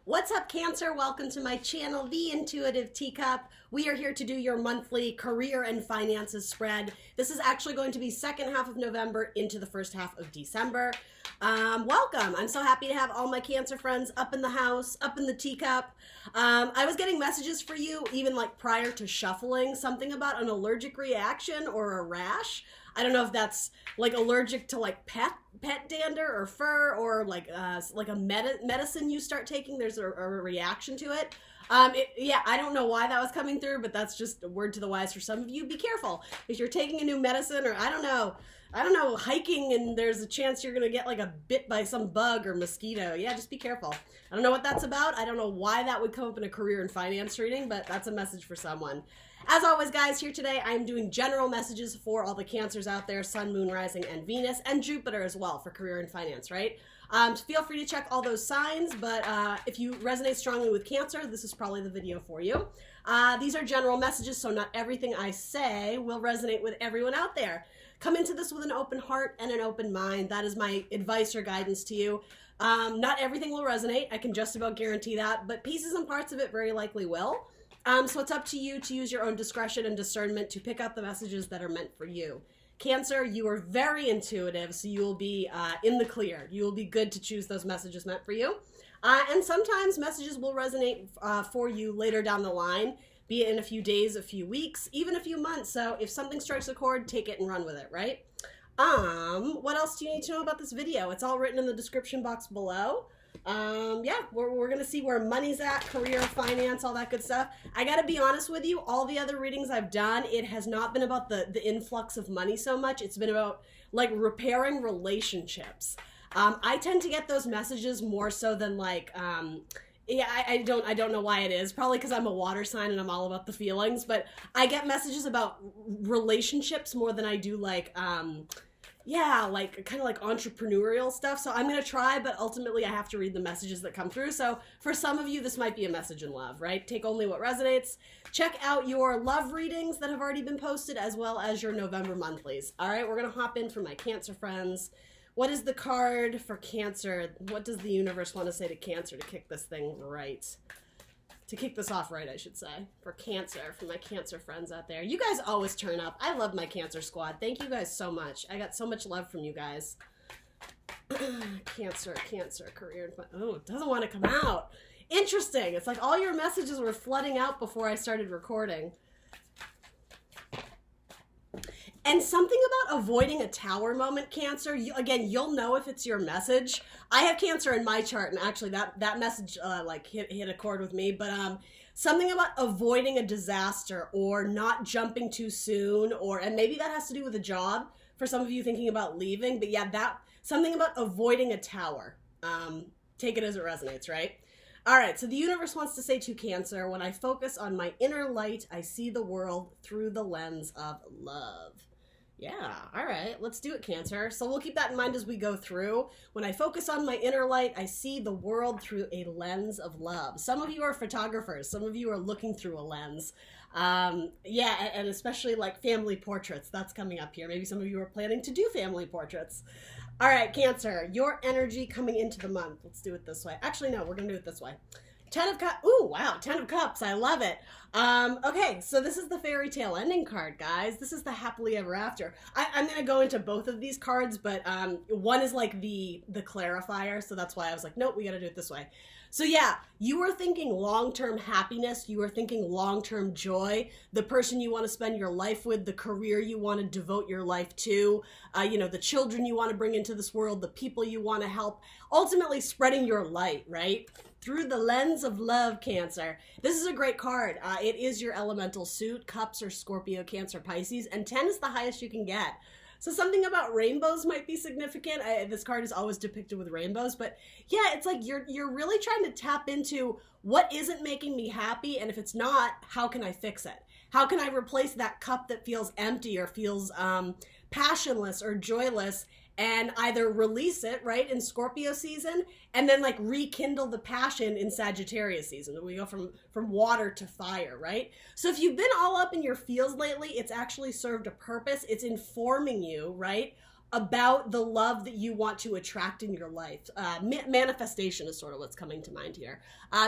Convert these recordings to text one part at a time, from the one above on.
What's up, Cancer? Welcome to my channel, The Intuitive Teacup. We are here to do your monthly career and finances spread. This is actually going to be second half of November into the first half of December. Welcome. I'm so happy to have all my Cancer friends up in the house, up in the teacup. I was getting messages for you even like prior to shuffling, something about an allergic reaction or a rash. I don't know if that's like allergic to like pet dander or fur or like a medicine you start taking. There's a reaction to it. Yeah, I don't know why that was coming through, but that's just a word to the wise for some of you. Be careful if you're taking a new medicine, or I don't know, hiking and there's a chance you're gonna get like a bit by some bug or mosquito. Yeah, just be careful. I don't know what that's about. I don't know why that would come up in a career and finance reading, but that's a message for someone. As always, guys, here today I'm doing general messages for all the Cancers out there, Sun, Moon, Rising, and Venus, and Jupiter as well for career and finance, right? Feel free to check all those signs, but if you resonate strongly with Cancer, this is probably the video for you. These are general messages, so not everything I say will resonate with everyone out there. Come into this with an open heart and an open mind. That is my advice or guidance to you. Not everything will resonate. I can just about guarantee that, but pieces and parts of it very likely will. So it's up to you to use your own discretion and discernment to pick out the messages that are meant for you. Cancer, you are very intuitive, so you will be in the clear. You will be good to choose those messages meant for you. And sometimes messages will resonate for you later down the line, be it in a few days, a few weeks, even a few months. So if something strikes a chord, take it and run with it, right? What else do you need to know about this video? It's all written in the description box below. Yeah, we're gonna see where money's at, career, finance, all that good stuff. I gotta be honest with you, all the other readings I've done, it has not been about the influx of money so much. It's been about like repairing relationships. I tend to get those messages more so than like, yeah, I don't know why it is. Probably because I'm a water sign and I'm all about the feelings, but I get messages about relationships more than I do like, yeah, like kind of like entrepreneurial stuff. So I'm going to try, but ultimately I have to read the messages that come through. So for some of you, this might be a message in love, right? Take only what resonates. Check out your love readings that have already been posted, as well as your November monthlies. All right, we're going to hop in for my Cancer friends. What is the card for Cancer? What does the universe want to say to Cancer to kick this thing right? To kick this off right, I should say, for Cancer, for my Cancer friends out there. You guys always turn up. I love my Cancer squad. Thank you guys so much. I got so much love from you guys. Cancer, career. Oh, it doesn't want to come out. Interesting. It's like all your messages were flooding out before I started recording. And something about avoiding a tower moment, Cancer. Again, you'll know if it's your message. I have Cancer in my chart, and actually that message like hit a chord with me. But something about avoiding a disaster or not jumping too soon, and maybe that has to do with a job for some of you thinking about leaving. But yeah, something about avoiding a tower. Take it as it resonates, right? All right, so the universe wants to say to Cancer, when I focus on my inner light, I see the world through the lens of love. Yeah, all right, let's do it, Cancer. So we'll keep that in mind as we go through. When I focus on my inner light, I see the world through a lens of love. Some of you are photographers. Some of you are looking through a lens. Yeah, and especially like family portraits. That's coming up here. Maybe some of you are planning to do family portraits. All right, Cancer, your energy coming into the month. Let's do it this way. Actually, no, we're going to do it this way. 10 of Cups. Ooh, wow, 10 of Cups. I love it. Okay, so this is the fairy tale ending card, guys. This is the happily ever after. I'm going to go into both of these cards, but one is like the clarifier, so that's why I was like, nope, we got to do it this way. So yeah, you were thinking long-term happiness, you were thinking long-term joy, the person you want to spend your life with, the career you want to devote your life to, you know, the children you want to bring into this world, the people you want to help, ultimately spreading your light, right? Through the lens of love, Cancer. This is a great card. It is your elemental suit. Cups are Scorpio, Cancer, Pisces, and 10 is the highest you can get. So something about rainbows might be significant. This card is always depicted with rainbows, but yeah, it's like you're really trying to tap into what isn't making me happy, and if it's not, how can I fix it? How can I replace that cup that feels empty or feels passionless or joyless, and either release it, right, in Scorpio season, and then like rekindle the passion in Sagittarius season. We go from water to fire, right? So if you've been all up in your feels lately, it's actually served a purpose. It's informing you, right, about the love that you want to attract in your life. Manifestation is sort of what's coming to mind here.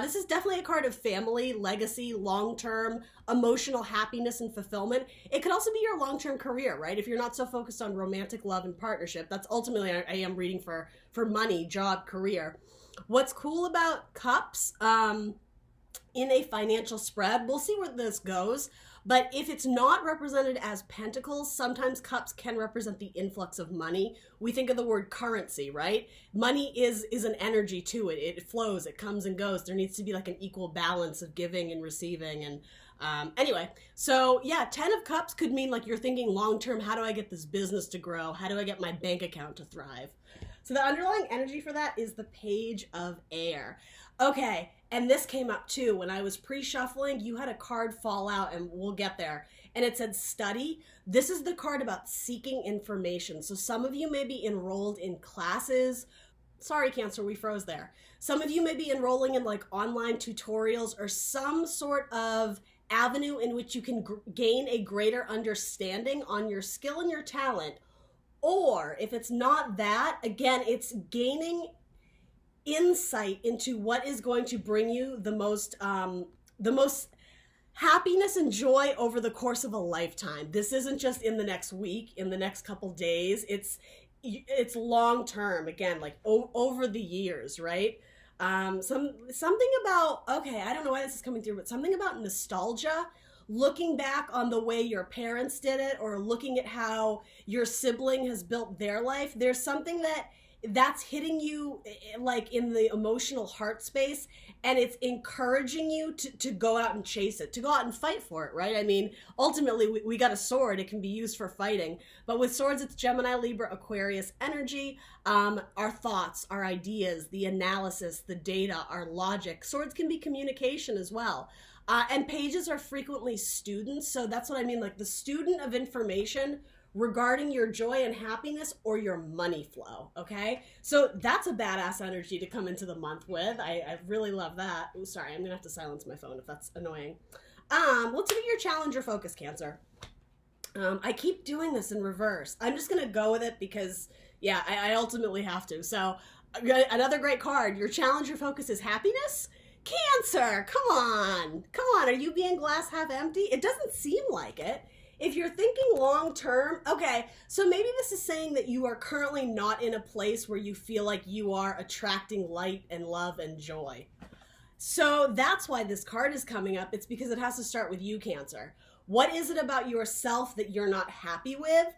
This is definitely a card of family, legacy, long-term, emotional happiness and fulfillment. It could also be your long-term career, right? If you're not so focused on romantic love and partnership, that's ultimately, I am reading for money, job, career. What's cool about cups in a financial spread, we'll see where this goes, but if it's not represented as pentacles, sometimes cups can represent the influx of money. We think of the word currency, right? Money is an energy to it. It flows, it comes and goes. There needs to be like an equal balance of giving and receiving. And anyway, so yeah, 10 of cups could mean like you're thinking long-term, how do I get this business to grow? How do I get my bank account to thrive? So the underlying energy for that is the Page of Air. Okay, and this came up too. When I was pre-shuffling, you had a card fall out, and we'll get there. And it said study. This is the card about seeking information. So some of you may be enrolled in classes. Sorry, Cancer, we froze there. Some of you may be enrolling in like online tutorials or some sort of avenue in which you can gain a greater understanding on your skill and your talent. Or if it's not that, again, it's gaining insight into what is going to bring you the most happiness and joy over the course of a lifetime. This isn't just in the next week, in the next couple days. It's long term, again, like over the years, right? Something about, okay, I don't know why this is coming through, but something about nostalgia, looking back on the way your parents did it, or looking at how your sibling has built their life. There's something that's hitting you like in the emotional heart space, and it's encouraging you to go out and chase it, to go out and fight for it, right? I mean, ultimately we got a sword. It can be used for fighting, but with swords, it's Gemini, Libra, Aquarius energy. Our thoughts, our ideas, the analysis, the data, our logic. Swords can be communication as well. And pages are frequently students. So that's what I mean, like the student of information regarding your joy and happiness or your money flow, okay? So that's a badass energy to come into the month with. I really love that. Oh, sorry, I'm gonna have to silence my phone if that's annoying. Let's look at your challenger focus, Cancer. I keep doing this in reverse. I'm just gonna go with it because, yeah, I ultimately have to. So another great card, your challenger focus is happiness. Cancer, come on, are you being glass half empty? It doesn't seem like it. If you're thinking long term, okay, so maybe this is saying that you are currently not in a place where you feel like you are attracting light and love and joy. So that's why this card is coming up. It's because it has to start with you, Cancer. What is it about yourself that you're not happy with?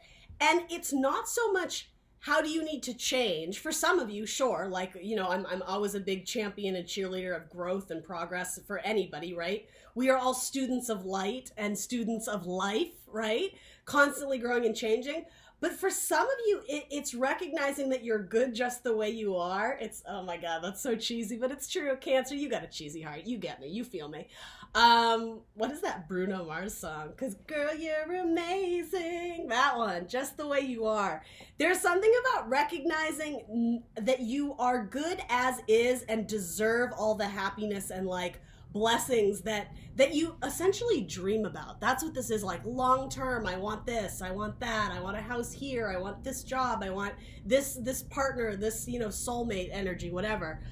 And it's not so much how do you need to change? For some of you, sure, like, you know, I'm always a big champion and cheerleader of growth and progress for anybody, right? We are all students of light and students of life, right? Constantly growing and changing. But for some of you, it's recognizing that you're good just the way you are. It's, oh my God, that's so cheesy, but it's true. Cancer, you got a cheesy heart. You get me. You feel me. What is that Bruno Mars song? Because girl, you're amazing. That one, just the way you are. There's something about recognizing that you are good as is and deserve all the happiness and like blessings that you essentially dream about. That's what this is, like long term. I want this, I want that, I want a house here, I want this job, I want this partner, this, you know, soulmate energy, whatever.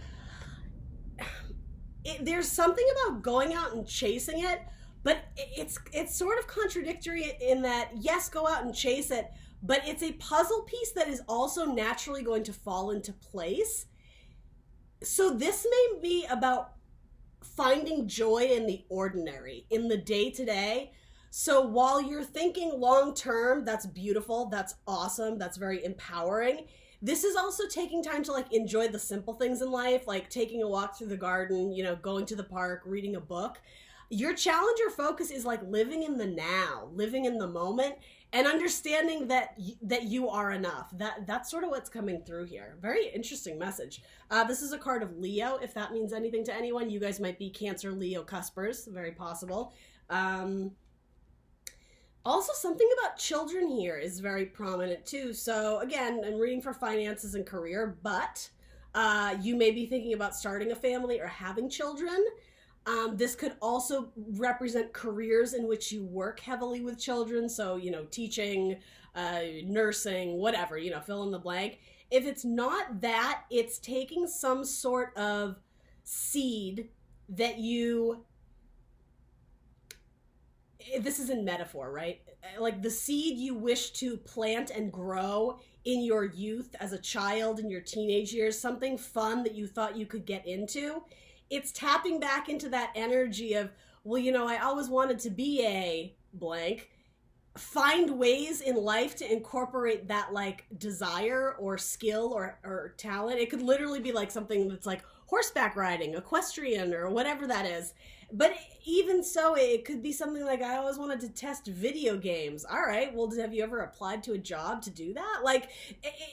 There's something about going out and chasing it, but it's sort of contradictory in that, yes, go out and chase it, but it's a puzzle piece that is also naturally going to fall into place. So this may be about finding joy in the ordinary, in the day-to-day. So while you're thinking long-term, that's beautiful, that's awesome, that's very empowering. This is also taking time to like enjoy the simple things in life, like taking a walk through the garden, you know, going to the park, reading a book. Your challenger focus is like living in the now, living in the moment, and understanding that you are enough. That's sort of what's coming through here. Very interesting message. This is a card of Leo, if that means anything to anyone. You guys might be Cancer, Leo cuspers, very possible. Also, something about children here is very prominent too. So again, I'm reading for finances and career, but you may be thinking about starting a family or having children. This could also represent careers in which you work heavily with children. So, teaching, nursing, whatever, fill in the blank. If it's not that, it's taking some sort of seed that this is in metaphor, right? Like the seed you wish to plant and grow in your youth as a child, in your teenage years, something fun that you thought you could get into. It's tapping back into that energy of, well, I always wanted to be a blank. Find ways in life to incorporate that like desire or skill or talent. It could literally be like something that's like horseback riding, equestrian, or whatever that is. But even so, it could be something like, I always wanted to test video games. All right, well, have you ever applied to a job to do that? Like,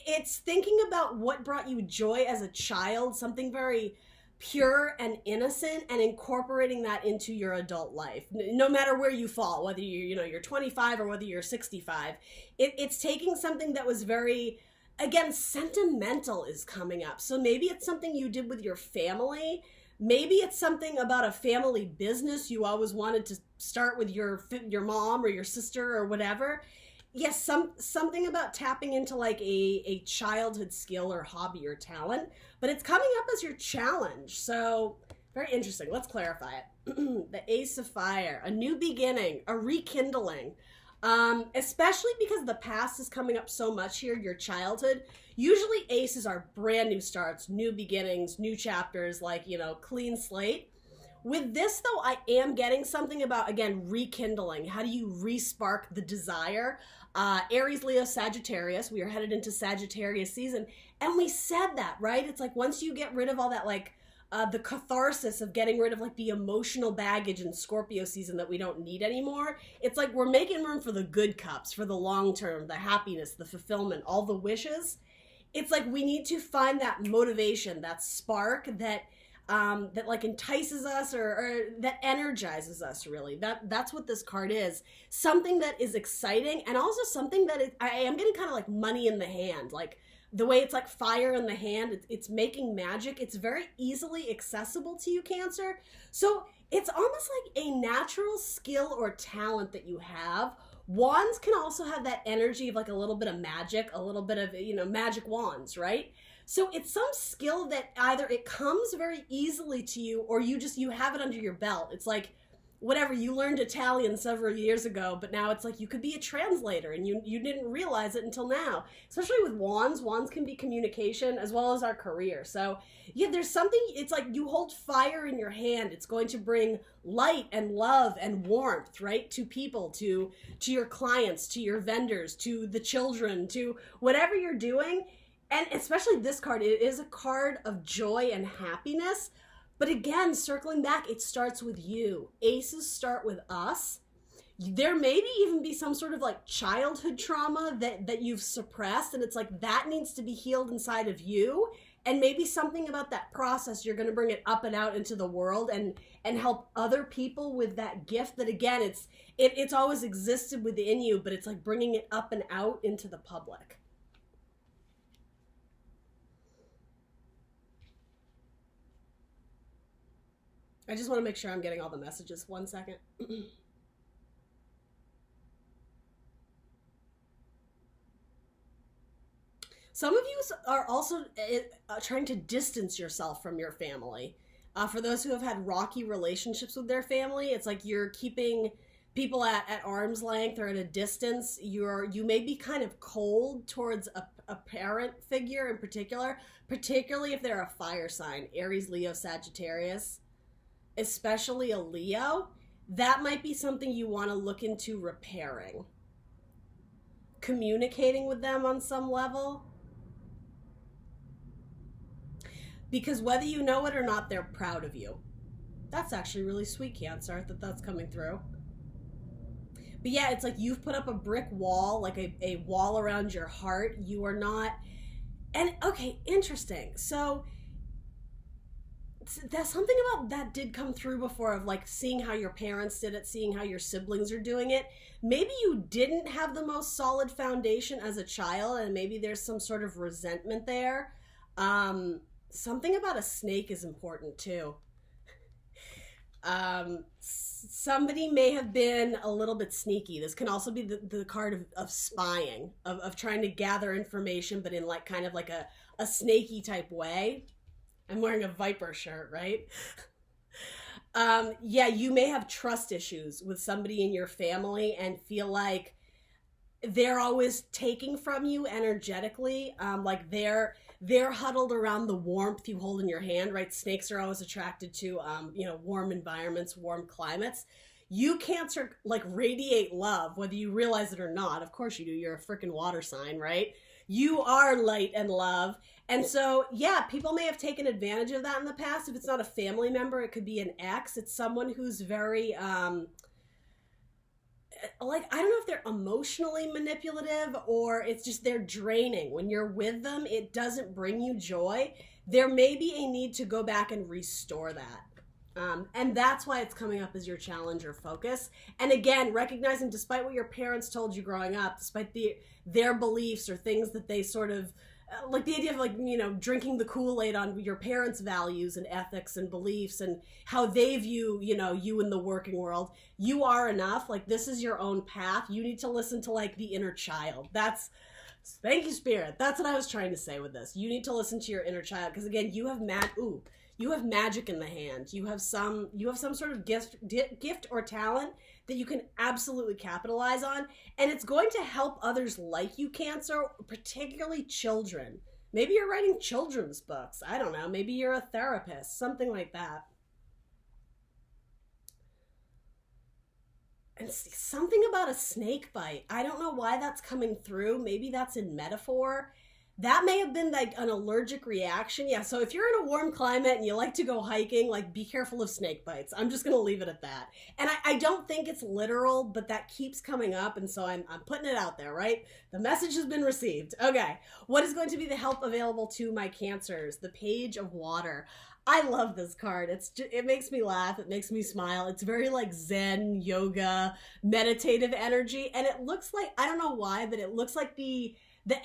it's thinking about what brought you joy as a child, something very pure and innocent, and incorporating that into your adult life, no matter where you fall, whether you're 25 or whether you're 65. It's taking something that was very, again, sentimental is coming up. So maybe it's something you did with your family. Maybe it's something about a family business you always wanted to start with your mom or your sister or whatever. Yes, something about tapping into like a childhood skill or hobby or talent, but it's coming up as your challenge. So very interesting. Let's clarify it. The Ace of Fire, a new beginning, a rekindling. Especially because the past is coming up so much here, your childhood. Usually aces are brand new starts, new beginnings, new chapters, like, clean slate. With this, though, I am getting something about, again, rekindling. How do you re-spark the desire? Aries, Leo, Sagittarius. We are headed into Sagittarius season. And we said that, right? It's like once you get rid of all that, like, the catharsis of getting rid of like the emotional baggage in Scorpio season that we don't need anymore. It's like we're making room for the good cups, for the long term, the happiness, the fulfillment, all the wishes. It's like we need to find that motivation, that spark that like entices us or that energizes us, really. That's what this card is. Something that is exciting, and also something that I am getting kind of like money in the hand, like the way it's like fire in the hand. It's making magic. It's very easily accessible to you, Cancer. So it's almost like a natural skill or talent that you have. Wands can also have that energy of like a little bit of magic, a little bit of, magic wands, right? So it's some skill that either it comes very easily to you or you have it under your belt. It's like, whatever, you learned Italian several years ago, but now it's like you could be a translator and you didn't realize it until now. Especially with wands can be communication as well as our career. So yeah, there's something, it's like you hold fire in your hand. It's going to bring light and love and warmth, right? To people, to your clients, to your vendors, to the children, to whatever you're doing. And especially this card, it is a card of joy and happiness. But again, circling back, it starts with you. Aces start with us. There maybe even be some sort of like childhood trauma that you've suppressed, and it's like that needs to be healed inside of you. And maybe something about that process, you're going to bring it up and out into the world and help other people with that gift that, again, it's always existed within you, but it's like bringing it up and out into the public. I just want to make sure I'm getting all the messages. 1 second. Some of you are also trying to distance yourself from your family. For those who have had rocky relationships with their family, it's like you're keeping people at arm's length or at a distance. You may be kind of cold towards a parent figure in particular, particularly if they're a fire sign, Aries, Leo, Sagittarius. Especially a Leo, that might be something you want to look into repairing. Communicating with them on some level. Because whether you know it or not, they're proud of you. That's actually really sweet, Cancer, that's coming through. But yeah, it's like you've put up a brick wall, like a wall around your heart. You are not... And okay, interesting. So... There's something about that did come through before of like seeing how your parents did it, seeing how your siblings are doing it. Maybe you didn't have the most solid foundation as a child and maybe there's some sort of resentment there. Something about a snake is important too. Somebody may have been a little bit sneaky. This can also be the card of spying, of trying to gather information, but in like kind of like a snaky type way. I'm wearing a Viper shirt, right? Yeah, you may have trust issues with somebody in your family and feel like they're always taking from you energetically. Like they're huddled around the warmth you hold in your hand, right? Snakes are always attracted to, warm environments, warm climates. You Cancer like radiate love, whether you realize it or not. Of course you do. You're a freaking water sign, right? You are light and love. And so, yeah, people may have taken advantage of that in the past. If it's not a family member, it could be an ex. It's someone who's very, I don't know if they're emotionally manipulative or it's just they're draining. When you're with them, it doesn't bring you joy. There may be a need to go back and restore that. And that's why it's coming up as your challenge or focus. And again, recognizing despite what your parents told you growing up, despite their beliefs or things that they sort of, like the idea of drinking the Kool-Aid on your parents' values and ethics and beliefs and how they view, you in the working world. You are enough. Like this is your own path. You need to listen to like the inner child. Thank you, Spirit. That's what I was trying to say with this. You need to listen to your inner child. Because again, you have magic in the hand. You have some sort of gift or talent that you can absolutely capitalize on. And it's going to help others like you, Cancer, particularly children. Maybe you're writing children's books. I don't know. Maybe you're a therapist, something like that. And something about a snake bite. I don't know why that's coming through. Maybe that's in metaphor. That may have been like an allergic reaction. Yeah, so if you're in a warm climate and you like to go hiking, like be careful of snake bites. I'm just going to leave it at that. And I don't think it's literal, but that keeps coming up. And so I'm putting it out there, right? The message has been received. Okay, what is going to be the help available to my Cancers? The Page of Water. I love this card. It makes me laugh. It makes me smile. It's very like Zen, yoga, meditative energy. And it looks like, I don't know why, but it looks like the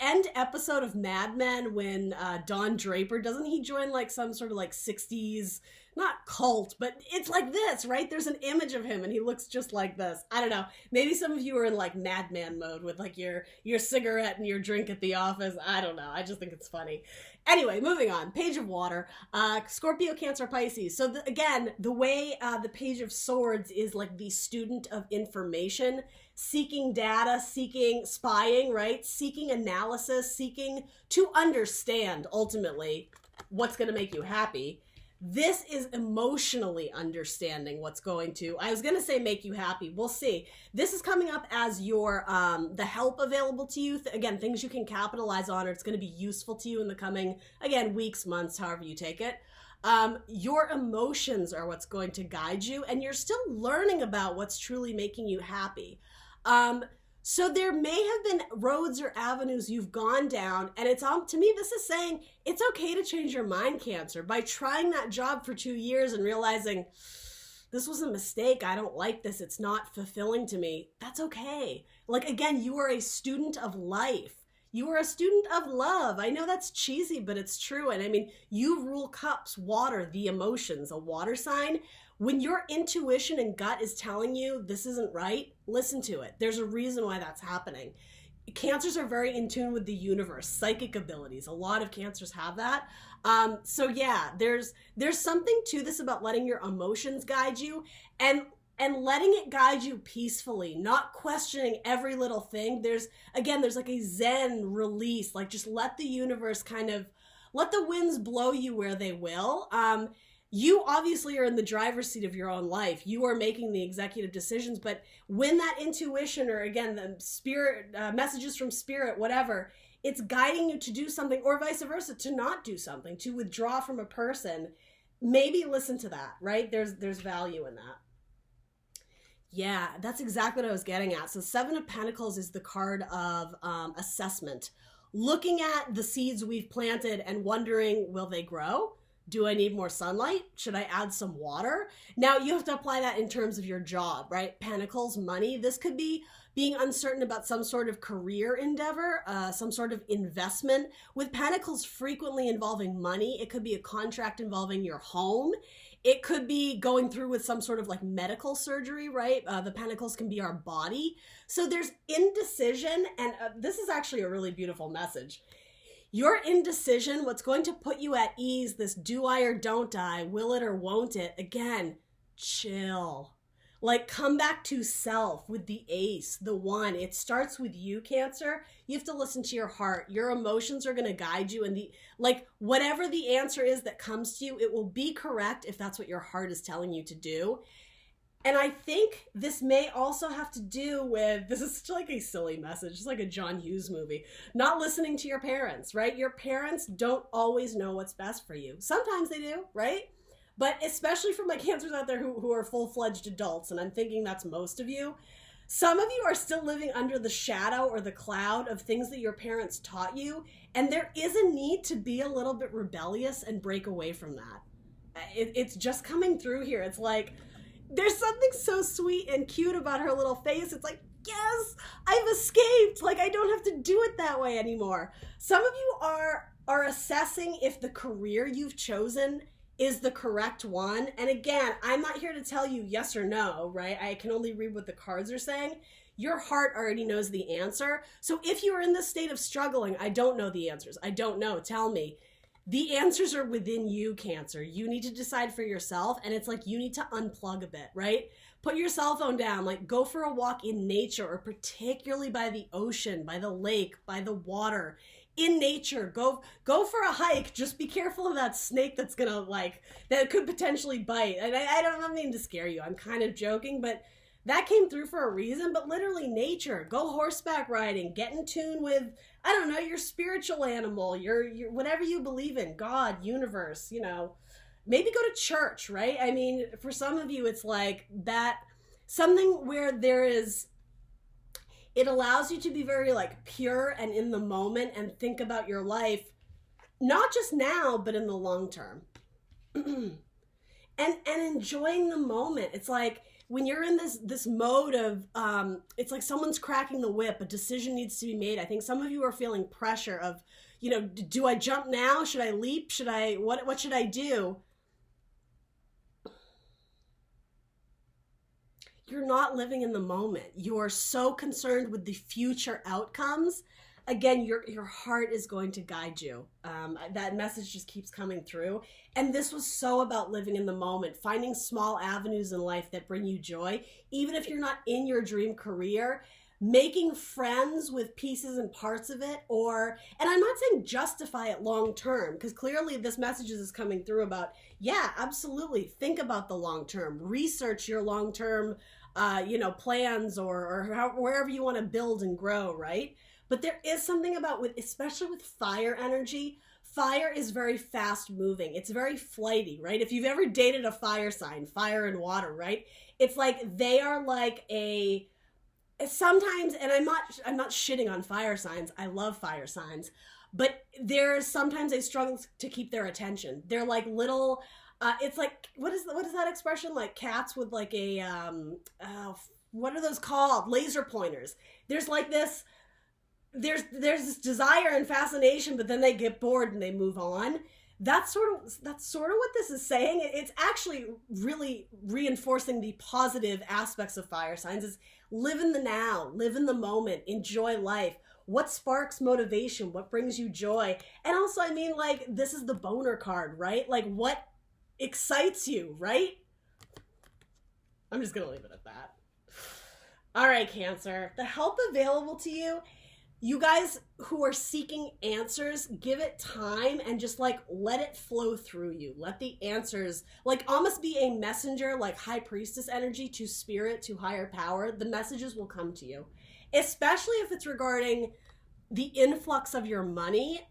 end episode of Mad Men when Don Draper, doesn't he join like some sort of like 60s, not cult, but it's like this, right? There's an image of him and he looks just like this. I don't know. Maybe some of you are in like madman mode with like your cigarette and your drink at the office. I don't know. I just think it's funny. Anyway, moving on. Page of Water, Scorpio, Cancer, Pisces. So again, the way the Page of Swords is like the student of information, seeking data, seeking spying, right? Seeking analysis, seeking to understand ultimately what's going to make you happy. This is emotionally understanding what's going to, I was going to say make you happy. We'll see. This is coming up as your, the help available to you. Again, things you can capitalize on, or it's going to be useful to you in the coming, again, weeks, months, however you take it. Your emotions are what's going to guide you, and you're still learning about what's truly making you happy. So there may have been roads or avenues you've gone down, and it's to me, this is saying it's okay to change your mind, Cancer, by trying that job for 2 years and realizing this was a mistake. I don't like this. It's not fulfilling to me. That's okay. Like, again, you are a student of life. You are a student of love. I know that's cheesy, but it's true. And I mean, you rule cups, water, the emotions, a water sign. When your intuition and gut is telling you this isn't right, listen to it. There's a reason why that's happening. Cancers are very in tune with the universe, psychic abilities. A lot of Cancers have that. So yeah, there's something to this about letting your emotions guide you and letting it guide you peacefully, not questioning every little thing. There's like a Zen release, like just let the universe let the winds blow you where they will. You obviously are in the driver's seat of your own life. You are making the executive decisions, but when that intuition, or again, the spirit, messages from spirit, whatever, it's guiding you to do something, or vice versa, to not do something, to withdraw from a person, maybe listen to that, right? There's value in that. Yeah, that's exactly what I was getting at. So 7 of Pentacles is the card of assessment. Looking at the seeds we've planted and wondering, will they grow? Do I need more sunlight? Should I add some water? Now, you have to apply that in terms of your job, right? Pentacles, money. This could be being uncertain about some sort of career endeavor, some sort of investment. With Pentacles frequently involving money, it could be a contract involving your home. It could be going through with some sort of like medical surgery, right? The pentacles can be our body. So there's indecision, and this is actually a really beautiful message. Your indecision, what's going to put you at ease, this do I or don't I, will it or won't it, again, chill. Like, come back to self with the ace, the one. It starts with you, Cancer. You have to listen to your heart. Your emotions are going to guide you. And whatever the answer is that comes to you, it will be correct if that's what your heart is telling you to do. And I think this may also have to do with, this is like a silly message. It's like a John Hughes movie. Not listening to your parents, right? Your parents don't always know what's best for you. Sometimes they do, right? But especially for my Cancers out there who are full-fledged adults, and I'm thinking that's most of you, some of you are still living under the shadow or the cloud of things that your parents taught you, and there is a need to be a little bit rebellious and break away from that. It's just coming through here. It's like, there's something so sweet and cute about her little face. It's like, yes, I've escaped. Like, I don't have to do it that way anymore. Some of you are assessing if the career you've chosen is the correct one. And again, I'm not here to tell you yes or no, right? I can only read what the cards are saying. Your heart already knows the answer. So if you are in this state of struggling, I don't know the answers. I don't know. Tell me. The answers are within you, Cancer. You need to decide for yourself. And it's like you need to unplug a bit, right? Put your cell phone down, like go for a walk in nature, or particularly by the ocean, by the lake, by the water. In nature, go for a hike. Just be careful of that snake that's gonna that could potentially bite. And I don't mean to scare you. I'm kind of joking, but that came through for a reason. But literally nature, go horseback riding, get in tune with, I don't know, your spiritual animal, your whatever you believe in, God, universe, maybe go to church, right? I mean, for some of you, it's like that, something where it allows you to be very like pure and in the moment and think about your life, not just now, but in the long term. and enjoying the moment. It's like when you're in this mode of, it's like someone's cracking the whip, a decision needs to be made. I think some of you are feeling pressure of, do I jump now? Should I leap? What should I do? You're not living in the moment. You're so concerned with the future outcomes. Again, your heart is going to guide you. That message just keeps coming through. And this was so about living in the moment, finding small avenues in life that bring you joy, even if you're not in your dream career, making friends with pieces and parts of it, and I'm not saying justify it long term, because clearly this message is coming through about, yeah, absolutely, think about the long term, research your long term plans or wherever you want to build and grow, right? But there is something about, especially with fire energy, fire is very fast moving. It's very flighty, right? If you've ever dated a fire sign, fire and water, right? It's like they are like sometimes, and I'm not shitting on fire signs. I love fire signs, but there's sometimes they struggle to keep their attention. They're like little, it's like, what is that expression? Like cats with like a, what are those called? Laser pointers. There's like this, there's this desire and fascination, but then they get bored and they move on. That's sort of what this is saying. It's actually really reinforcing the positive aspects of fire signs. Is live in the now, live in the moment, enjoy life. What sparks motivation? What brings you joy? And also, I mean, like, this is the boner card, right? Like, what excites you, right? I'm just gonna leave it at that. All right, Cancer, the help available to you. You guys who are seeking answers, give it time and just like let it flow through you. Let the answers like almost be a messenger, like high priestess energy to spirit, to higher power. The messages will come to you, especially if it's regarding the influx of your money.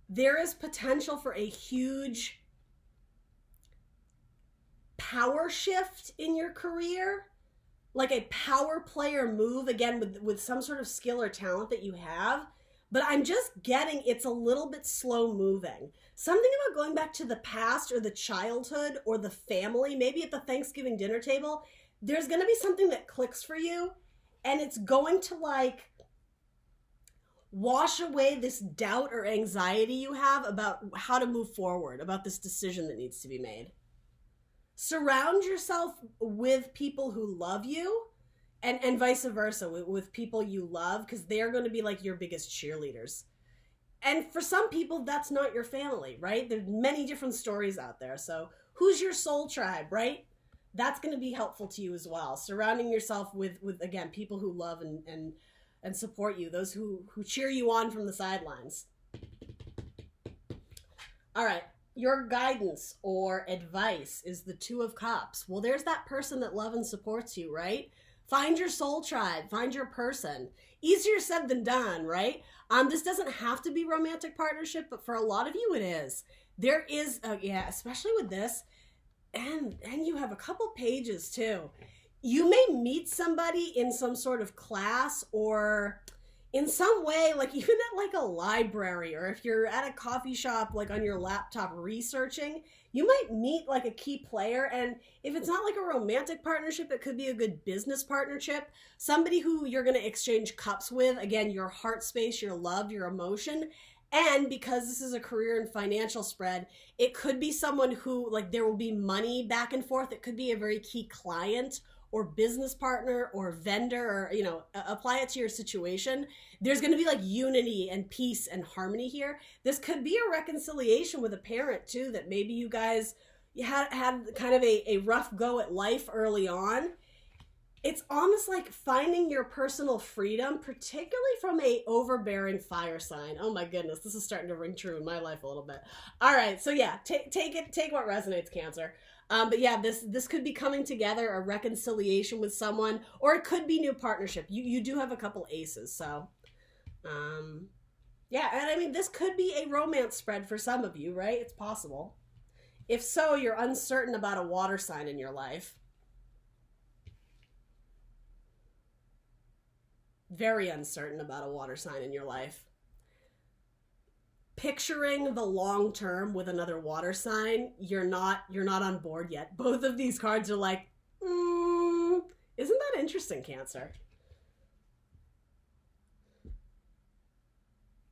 There is potential for a huge power shift in your career. Like a power player move, again, with some sort of skill or talent that you have. But I'm just getting it's a little bit slow moving. Something about going back to the past or the childhood or the family, maybe at the Thanksgiving dinner table, there's going to be something that clicks for you. And it's going to like wash away this doubt or anxiety you have about how to move forward, about this decision that needs to be made. Surround yourself with people who love you, and vice versa, with people you love, because they're going to be like your biggest cheerleaders. And for some people, that's not your family, right? There's many different stories out there. So who's your soul tribe, right? That's going to be helpful to you as well. Surrounding yourself with again, people who love and support you, those who cheer you on from the sidelines. All right. Your guidance or advice is the Two of Cups. Well, there's that person that loves and supports you, right? Find your soul tribe. Find your person. Easier said than done, right? This doesn't have to be romantic partnership, but for a lot of you, it is. There is, especially with this, and you have a couple pages too. You may meet somebody in some sort of class or in some way, like even at like a library, or if you're at a coffee shop, like on your laptop researching, you might meet like a key player. And if it's not like a romantic partnership, it could be a good business partnership. Somebody who you're going to exchange cups with, again, your heart space, your love, your emotion. And because this is a career and financial spread, it could be someone who, like, there will be money back and forth. It could be a very key client or business partner or vendor, or, you know, apply it to your situation. There's going to be like unity and peace and harmony here. This could be a reconciliation with a parent too, that maybe you guys had kind of a rough go at life early on. It's almost like finding your personal freedom, particularly from a overbearing fire sign. Oh my goodness, this is starting to ring true in my life a little bit. All right, so yeah, take what resonates, Cancer. But yeah, this could be coming together, a reconciliation with someone, or it could be new partnership. You do have a couple aces, so yeah, and I mean, this could be a romance spread for some of you, right? It's possible. If so, you're uncertain about a water sign in your life. Very uncertain about a water sign in your life. Picturing the long term with another water sign, you're not on board yet. Both of these cards are like, isn't that interesting, Cancer?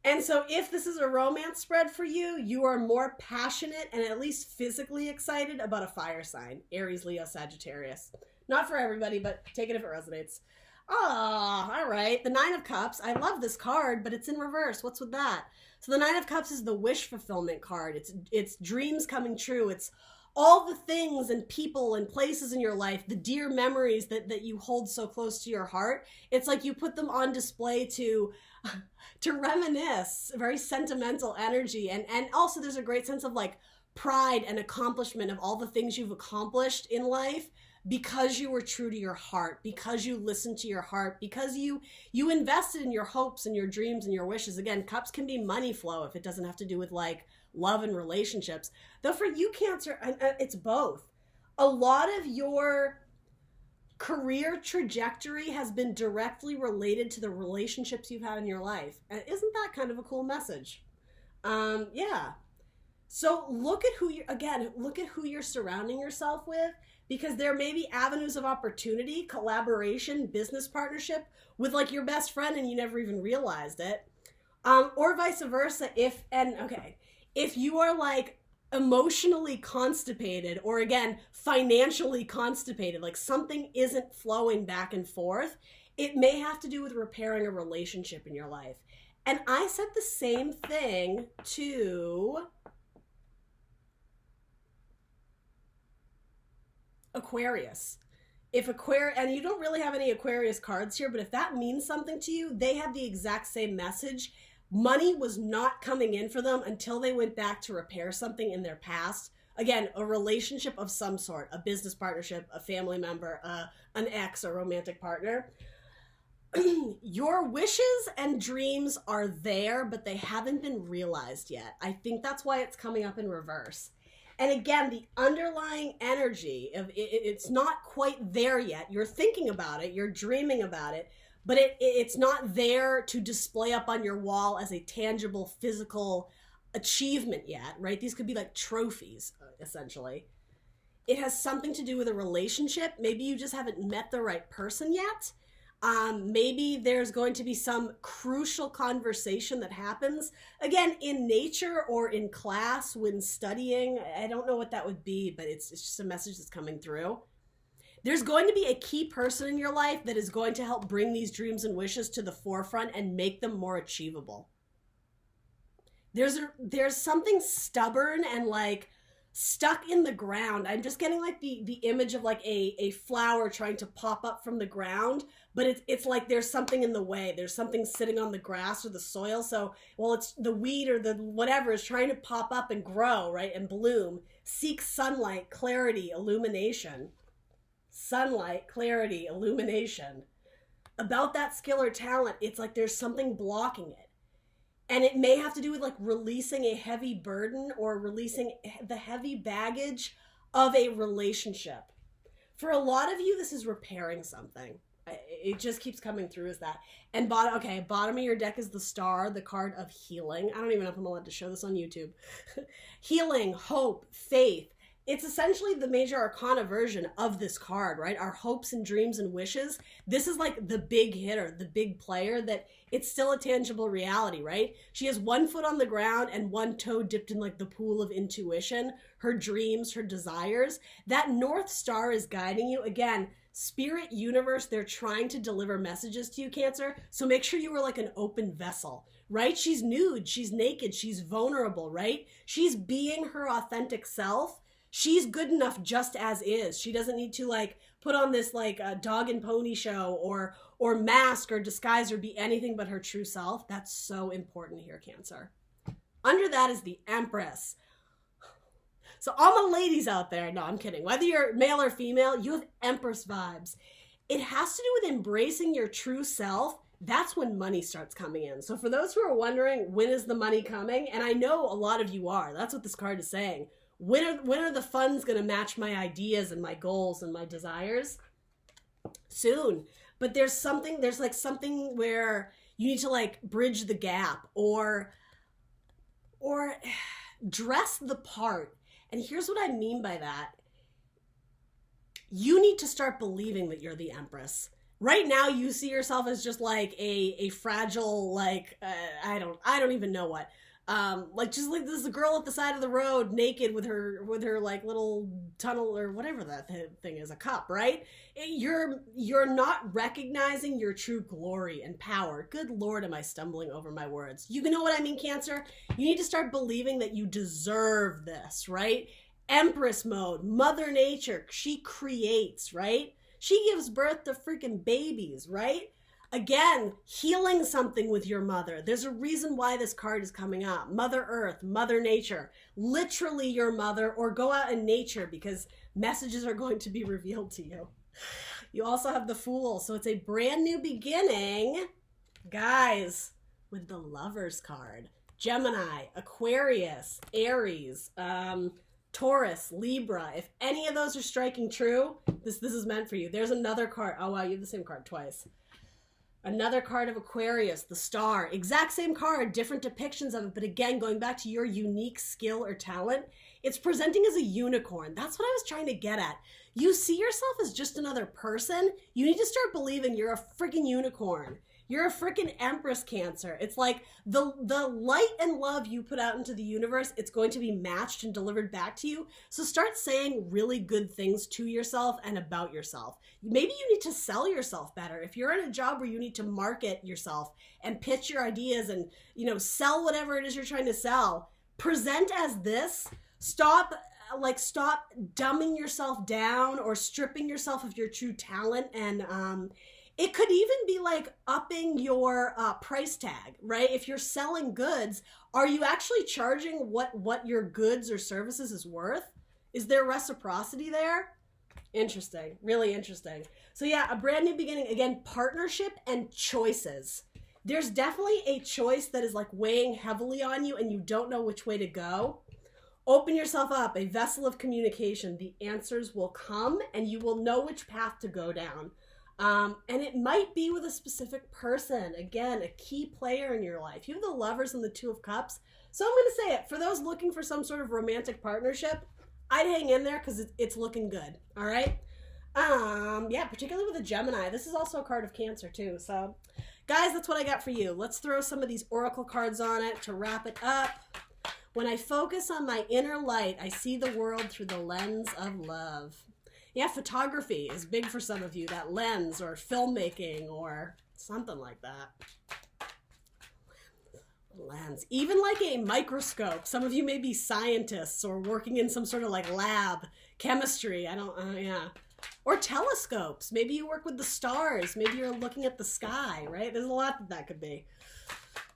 And so if this is a romance spread for you, you are more passionate and at least physically excited about a fire sign. Aries, Leo, Sagittarius. Not for everybody, but take it if it resonates. Oh, all right. The Nine of Cups. I love this card, but it's in reverse. What's with that? So the Nine of Cups is the wish fulfillment card. It's dreams coming true. It's all the things and people and places in your life, the dear memories that you hold so close to your heart. It's like you put them on display to reminisce, very sentimental energy. And also there's a great sense of like pride and accomplishment of all the things you've accomplished in life, because you were true to your heart, because you listened to your heart, because you invested in your hopes and your dreams and your wishes. Again, cups can be money flow if it doesn't have to do with like love and relationships. Though for you, Cancer, it's both. A lot of your career trajectory has been directly related to the relationships you've had in your life. And isn't that kind of a cool message? Yeah. So look at who you're surrounding yourself with, because there may be avenues of opportunity, collaboration, business partnership with like your best friend and you never even realized it. Or vice versa. If you are like emotionally constipated, or again, financially constipated, like something isn't flowing back and forth, it may have to do with repairing a relationship in your life. And I said the same thing to Aquarius. And you don't really have any Aquarius cards here, but if that means something to you, they have the exact same message. Money was not coming in for them until they went back to repair something in their past. Again, a relationship of some sort, a business partnership, a family member, an ex, a romantic partner. Your wishes and dreams are there, but they haven't been realized yet. I think that's why it's coming up in reverse. And again, the underlying energy of it's not quite there yet. You're thinking about it, you're dreaming about it, but it's not there to display up on your wall as a tangible physical achievement yet, right? These could be like trophies, essentially. It has something to do with a relationship. Maybe you just haven't met the right person yet. Maybe there's going to be some crucial conversation that happens, again, in nature or in class when studying. I don't know what that would be, but it's just a message that's coming through. There's going to be a key person in your life that is going to help bring these dreams and wishes to the forefront and make them more achievable. There's something stubborn and like stuck in the ground. I'm just getting like the image of like a flower trying to pop up from the ground, but it's like there's something in the way. There's something sitting on the grass or the soil. So, well, it's the weed or the whatever is trying to pop up and grow, right? And bloom. Seek sunlight, clarity, illumination. Sunlight, clarity, illumination. About that skill or talent, it's like there's something blocking it. And it may have to do with like releasing a heavy burden or releasing the heavy baggage of a relationship. For a lot of you, this is repairing something. It just keeps coming through as that. And bottom of your deck is the Star, the card of healing. I don't even know if I'm allowed to show this on YouTube. Healing, hope, faith. It's essentially the major arcana version of this card, right? Our hopes and dreams and wishes. This is like the big hitter, the big player that it's still a tangible reality, right? She has one foot on the ground and one toe dipped in like the pool of intuition, her dreams, her desires. That North Star is guiding you. Again, spirit, universe, they're trying to deliver messages to you, Cancer. So make sure you are like an open vessel, right? She's nude, she's naked, she's vulnerable, right? She's being her authentic self. She's good enough just as is. She doesn't need to like put on this like dog and pony show or mask or disguise or be anything but her true self. That's so important here, Cancer. Under that is the Empress. So all the ladies out there, no, I'm kidding. Whether you're male or female, you have Empress vibes. It has to do with embracing your true self. That's when money starts coming in. So for those who are wondering, when is the money coming? And I know a lot of you are. That's what this card is saying. When are the funds going to match my ideas and my goals and my desires? Soon. But there's like something where you need to like bridge the gap or dress the part. And here's what I mean by that. You need to start believing that you're the Empress. Right now, you see yourself as just like a fragile, like, I don't even know what. Like just like this girl at the side of the road naked with her like little tunnel or whatever that thing is, a cup, right? You're not recognizing your true glory and power. Good Lord, am I stumbling over my words? You know what I mean, Cancer? You need to start believing that you deserve this, right? Empress mode, Mother Nature, she creates, right? She gives birth to freaking babies, right? Again, healing something with your mother. There's a reason why this card is coming up. Mother Earth, Mother Nature, literally your mother, or go out in nature because messages are going to be revealed to you. You also have the Fool, so it's a brand new beginning, guys, with the Lovers card. Gemini, Aquarius, Aries, Taurus, Libra. If any of those are striking true, this is meant for you. There's another card. Oh wow, you have the same card twice. Another card of Aquarius, the Star. Exact same card, different depictions of it. But again, going back to your unique skill or talent, it's presenting as a unicorn. That's what I was trying to get at. You see yourself as just another person. You need to start believing you're a freaking unicorn. You're a freaking Empress, Cancer. It's like the light and love you put out into the universe, it's going to be matched and delivered back to you. So start saying really good things to yourself and about yourself. Maybe you need to sell yourself better. If you're in a job where you need to market yourself and pitch your ideas and, sell whatever it is you're trying to sell, present as this. Stop dumbing yourself down or stripping yourself of your true talent. And it could even be like upping your price tag, right? If you're selling goods, are you actually charging what your goods or services is worth? Is there reciprocity there? Interesting, really interesting. So yeah, a brand new beginning. Again, partnership and choices. There's definitely a choice that is like weighing heavily on you and you don't know which way to go. Open yourself up, a vessel of communication. The answers will come and you will know which path to go down. And it might be with a specific person. Again, a key player in your life. You have the Lovers and the Two of Cups. So I'm going to say it. For those looking for some sort of romantic partnership, I'd hang in there because it's looking good. All right? Yeah, particularly with a Gemini. This is also a card of Cancer too. So, guys, that's what I got for you. Let's throw some of these oracle cards on it to wrap it up. When I focus on my inner light, I see the world through the lens of love. Yeah, photography is big for some of you, that lens, or filmmaking, or something like that. Lens. Even like a microscope. Some of you may be scientists or working in some sort of like lab, chemistry. Yeah. Or telescopes. Maybe you work with the stars. Maybe you're looking at the sky, right? There's a lot that could be.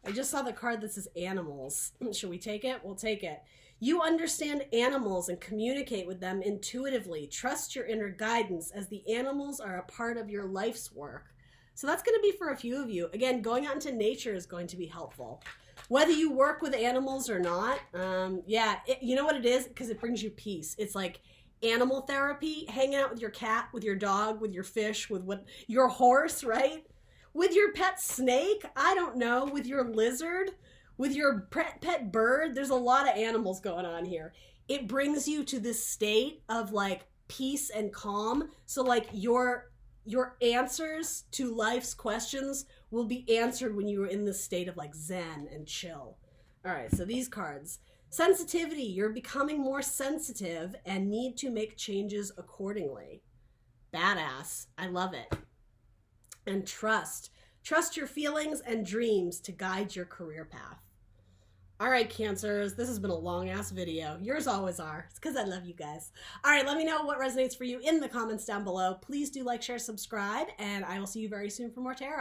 I just saw the card that says animals. Should we take it? We'll take it. You understand animals and communicate with them intuitively. Trust your inner guidance as the animals are a part of your life's work. So that's going to be for a few of you. Again, going out into nature is going to be helpful. Whether you work with animals or not, you know what it is? Because it brings you peace. It's like animal therapy, hanging out with your cat, with your dog, with your fish, with your horse, right? With your pet snake, I don't know, with your lizard, with your pet bird. There's a lot of animals going on here. It brings you to this state of like peace and calm. So like your answers to life's questions will be answered when you are in this state of like zen and chill. All right, so these cards. Sensitivity, you're becoming more sensitive and need to make changes accordingly. Badass, I love it. And trust. Trust your feelings and dreams to guide your career path. All right, Cancers, this has been a long-ass video. Yours always are. It's because I love you guys. All right, let me know what resonates for you in the comments down below. Please do like, share, subscribe, and I will see you very soon for more tarot.